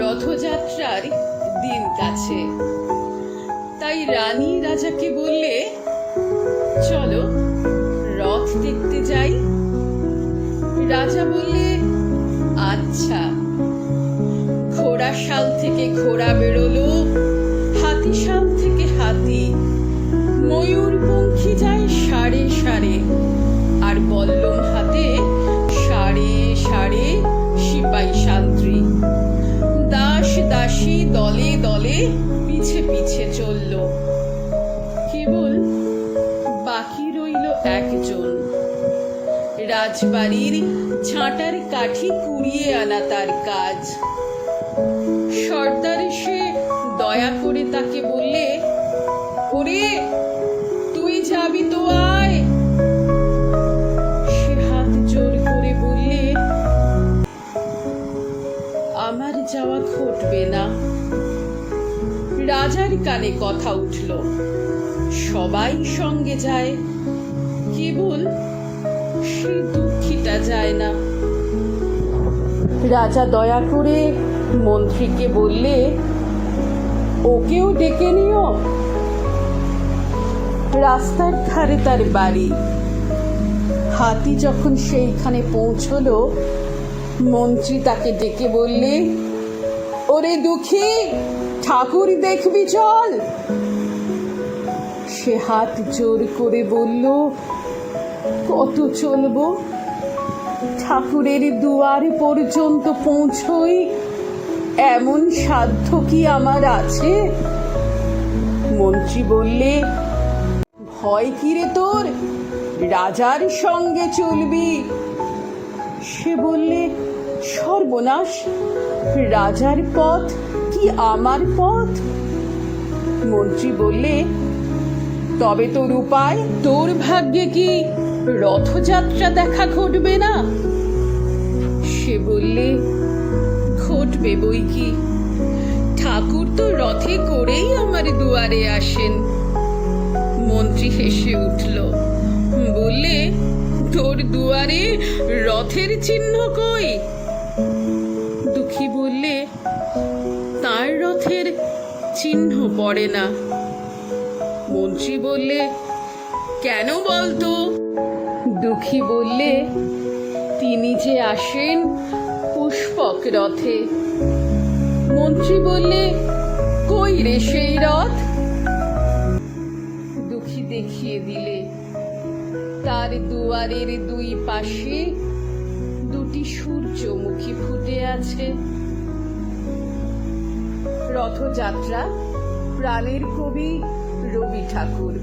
রথযাত্রার দিন কাছে, তাই রানী রাজাকে বললে, চলো রথ দেখতে যাই। রাজা বললে, আচ্ছা। ঘোড়াশাল থেকে ঘোড়া বেরোলো, হাতিশাল থেকে হাতি, ময়ূরপঙ্খী যায় সাড়ে সাড়ে, আর বল্লম হাতে সাড়ে সাড়ে সিপাই সান্ত্রী, দাস দাসী দলে দলে পিছে পিছে চলল। কেবল বাকি রইল একজন, রাজবাড়ির ঝাঁটার কাঠি কুড়িয়ে আনা তার কাজ। সর্দার এসে দয়া করে তাকে বললে, ওরে তুই যাবি তো আয়। সে হাত জোর করে বললে, আমার যাওয়া ঘটবে না। রাজার কানে কথা উঠল, সবাই সঙ্গে যায়, কেবল সে দুঃখীটা যায় না। রাজা দয়া করে মন্ত্রীকে বললে, ওকেও ডেকে নিও। রাস্তার ধারে তার বাড়ি। হাতি যখন সেইখানে পৌঁছলো, মন্ত্রী তাকে ডেকে বললে, ওরে দুঃখী, ঠাকুর দেখবি চল। সে হাত জোর করে বলল, কত চলবো? ঠাকুরের দুয়ার পর্যন্ত পৌঁছই এমন সাধ্য কি আমার আছে? মন্ত্রী বললে, ভয় কি রে তোর? রাজার সঙ্গে চলবি। সে বললে, সর্বনাশ, রাজার পথ কি আমার পথ? মন্ত্রী বললে, তবে তোর উপায়? তোর ভাগ্যে কি রথযাত্রা দেখা ঘটবে না? সে বললে, ঘটবে বই কি, ঠাকুর তো রথে করেই আমার দুয়ারে আসেন। মন্ত্রী হেসে উঠল, বললে, তোর দুয়ারে রথের চিহ্ন কই? দুঃখী বললে, তার রথের চিহ্ন পড়ে না। মন্ত্রী বললে, কেন বলতো? দুঃখী বললে, তিনি যে আসেন পুষ্পক রথে। মন্ত্রী বললে, কই রে সেই রথ? দুঃখী দেখিয়ে দিলে, তার দুয়ারের দুই পাশে দুটি সূর্যমুখী ফুটে আছে। রথযাত্রা প্রাণের কবি রবি ঠাকুর।